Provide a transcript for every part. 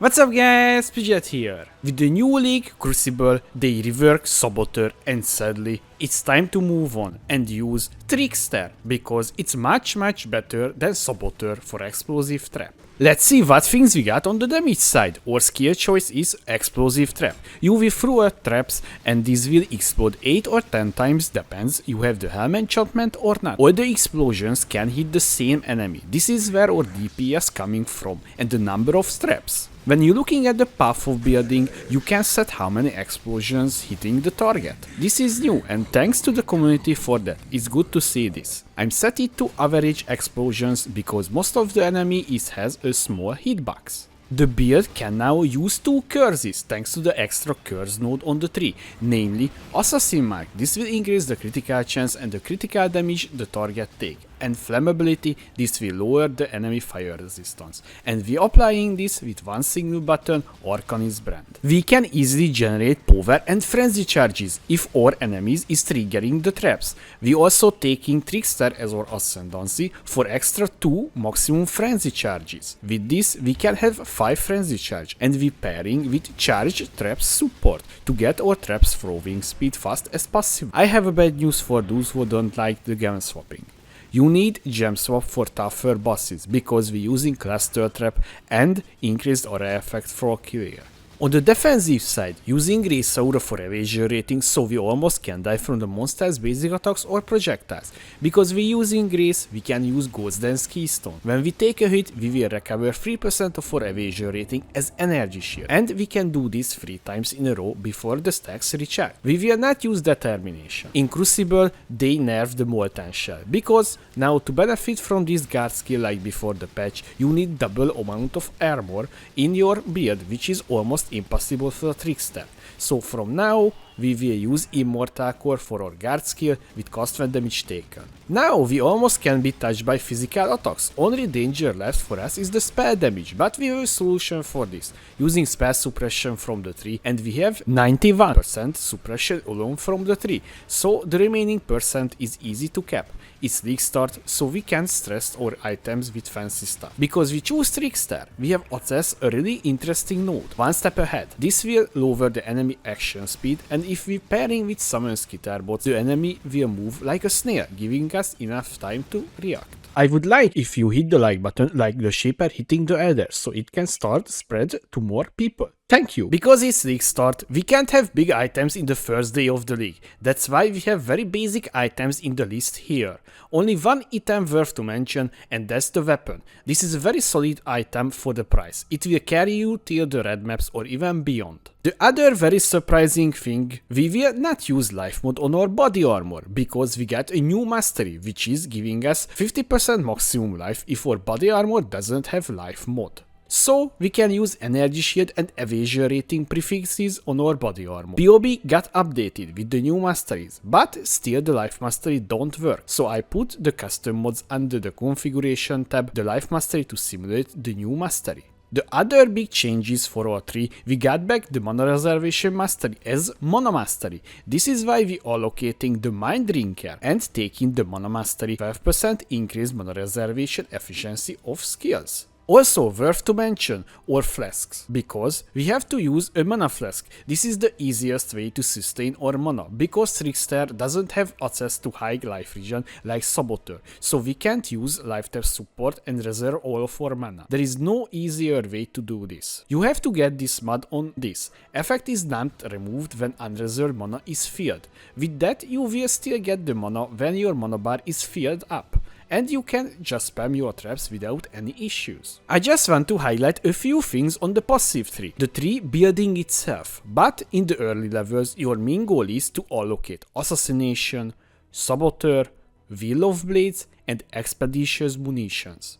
What's up guys, Pidget here. With the new league, Crucible, they rework Saboutuer and sadly, it's time to move on and use Trickster because it's much better than Saboutuer for explosive trap. Let's see what things we got on the damage side. Our skill choice is explosive trap. You will throw out traps and these will explode 8 or 10 times, depends you have the helm enchantment or not. All the explosions can hit the same enemy. This is where our DPS coming from and the number of traps. When you're looking at the path of building, you can set how many explosions hitting the target. This is new and thanks to the community for that, it's good to see this. I'm set it to average explosions because most of the enemy has a small hitbox. The build can now use 2 curses thanks to the extra curse node on the tree, namely Assassin Mark. This will increase the critical chance and the critical damage the target take. And flammability, this will lower the enemy fire resistance. And we are applying this with one single button, Arcanist brand. We can easily generate power and frenzy charges if our enemies is triggering the traps. We also taking Trickster as our Ascendancy for extra 2 maximum frenzy charges. With this we can have 5 frenzy charge and we pairing with charge traps support to get our traps throwing speed fast as possible. I have a bad news for those who don't like the gem swapping. You need gem swap for tougher bosses because we're using cluster trap and increased aura effect for killer. On the defensive side, using Grace Aura for evasion rating so we almost can die from the monster's basic attacks or projectiles. Because we're using Grace, we can use Ghost Dance Keystone. When we take a hit, we will recover 3% of our evasion rating as energy shield. And we can do this 3 times in a row before the stacks recharge. We will not use Determination. In Crucible, they nerfed the Molten Shell. Because now to benefit from this guard skill like before the patch, you need double amount of armor in your build, which is almost impossible for the Trickster. So from now we will use IMMORTAL core for our guard skill with cost when damage taken. Now we almost can be touched by physical attacks. Only danger left for us is the spell damage, but we have a solution for this, using spell suppression from the tree, and we have 91% suppression alone from the tree, so the remaining percent is easy to cap. It's league start, so we can stress our items with fancy stuff. Because we choose Trickster, we have access a really interesting node, one step ahead. This will lower the enemy action speed, and if we pairing with summon skitterbots, the enemy will move like a snail, giving us enough time to react. I would like if you hit the like button like the shaper hitting the adder, so it can start spread to more people. Thank you! Because it's league start, we can't have big items in the first day of the league. That's why we have very basic items in the list here. Only one item worth to mention, and that's the weapon. This is a very solid item for the price. It will carry you till the red maps or even beyond. The other very surprising thing, we will not use life mod on our body armor, because we got a new mastery, which is giving us 50% maximum life if our body armor doesn't have life mod. So we can use energy shield and evasion rating prefixes on our body armor. POB got updated with the new masteries, but still the life mastery don't work. So I put the custom mods under the configuration tab, the life mastery to simulate the new mastery. The other big changes for our tree, we got back the mana reservation mastery as mana mastery. This is why we are allocating the mind drinker and taking the mana mastery 12% increased mana reservation efficiency of skills. Also worth to mention our flasks, because we have to use a mana flask. This is the easiest way to sustain our mana, because Trickster doesn't have access to high life regen like Saboutuer, so we can't use life tap support and reserve all of our mana. There is no easier way to do this. You have to get this mod on this. Effect is not removed when unreserved mana is filled. With that you will still get the mana when your mana bar is filled up. And you can just spam your traps without any issues. I just want to highlight a few things on the passive tree, the tree building itself, but in the early levels your main goal is to allocate Assassination, Saboutuer, Wheel of Blades and Expeditious Munitions.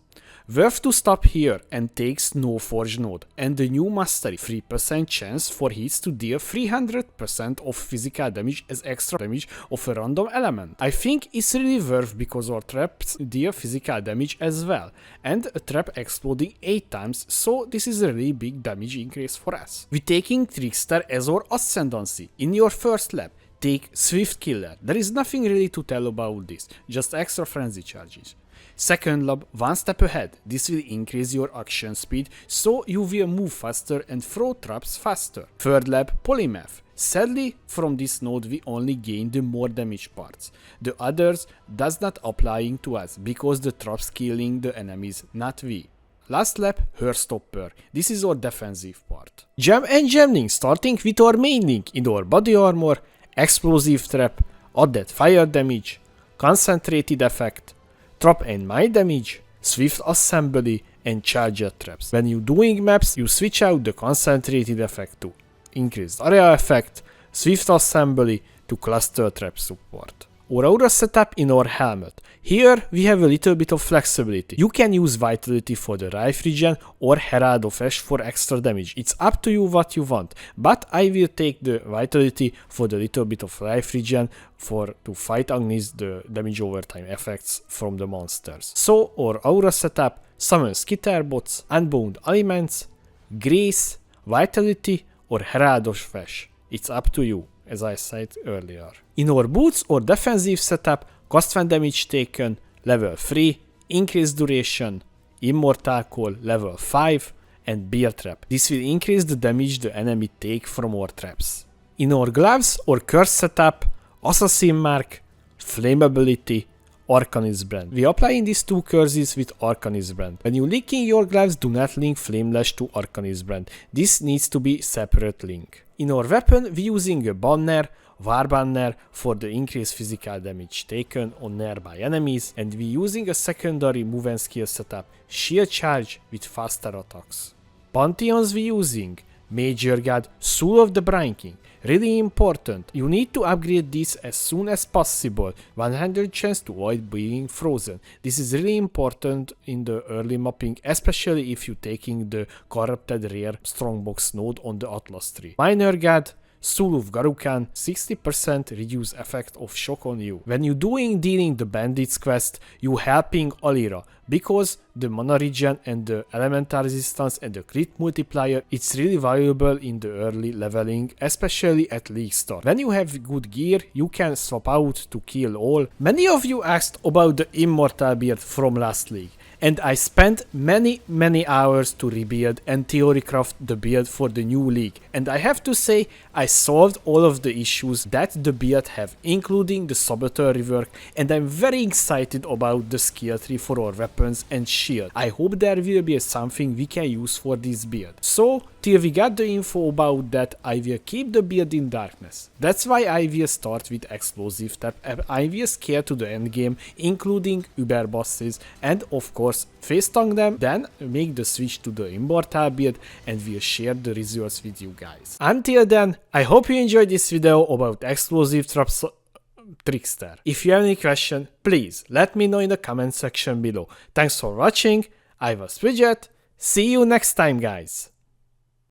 Worth to stop here and take Snowforge node and the new mastery, 3% chance for hits to deal 300% of physical damage as extra damage of a random element. I think it's really worth because our traps deal physical damage as well, and a trap exploding 8 times, so this is a really big damage increase for us. We're taking Trickster as our Ascendancy. In your first lap, take Swift Killer. There is nothing really to tell about this, just extra frenzy charges. Second lab, one step ahead. This will increase your action speed, so you will move faster and throw traps faster. Third lab, polymath. Sadly, from this node we only gain the more damage parts. The others does not applying to us, because the traps killing the enemies, not we. Last lab, her stopper. This is our defensive part. Gem and gemling, starting with our main link in our body armor, explosive trap, added fire damage, concentrated effect, trap and mine damage, swift assembly, and charger traps. When you doing maps, you switch out the concentrated effect to increased area effect, swift assembly to cluster trap support. Our aura setup in our helmet. Here we have a little bit of flexibility. You can use Vitality for the Life Regen or Herald of Ash for extra damage. It's up to you what you want, but I will take the Vitality for the little bit of Life Regen to fight against the damage overtime effects from the monsters. So our aura setup: summon Skitter bots, Unbound Elements, Grace, Vitality or Herald of Ash. It's up to you, as I said earlier. In our boots or defensive setup, cost when damage taken, level 3, increased duration, immortal call, level 5, and bear trap. This will increase the damage the enemy take from our traps. In our gloves or curse setup, assassin mark, flammability, Arcanist brand. We applying these two curses with Arcanist brand. When you linking your gloves, do not link Flamelash to Arcanist brand. This needs to be separate link. In our weapon, we using a banner, war banner for the increased physical damage taken on nearby enemies, and we using a secondary move and skill setup, shield charge with faster attacks. Pantheons we using Major God, Soul of the Brine King. Really important, you need to upgrade this as soon as possible, 100 chance to avoid being frozen. This is really important in the early mapping, especially if you taking the corrupted rare strongbox node on the Atlas tree. Minor God, Soul of Garukan, 60% reduce effect of shock on you. When you dealing the bandits quest, you helping Alira, because the mana regen and the elemental resistance and the crit multiplier, it's really valuable in the early leveling, especially at league start. When you have good gear, you can swap out to kill all. Many of you asked about the immortal beard from last league, and I spent many hours to rebuild and theory craft the build for the new league, and I have to say I solved all of the issues that the build have, including the saboutuer rework, and I'm very excited about the skill tree for our weapons and shield. I hope there will be something we can use for this build. So till we got the info about that, I will keep the build in darkness. That's why I will start with explosive tap, and I will scale to the end game, including uber bosses, and of course face tank them, then make the switch to the immortal build, and we'll share the results with you guys. Until then, I hope you enjoyed this video about explosive traps Trickster. If you have any question, please let me know in the comment section below. Thanks for watching, I was Widget, see you next time guys!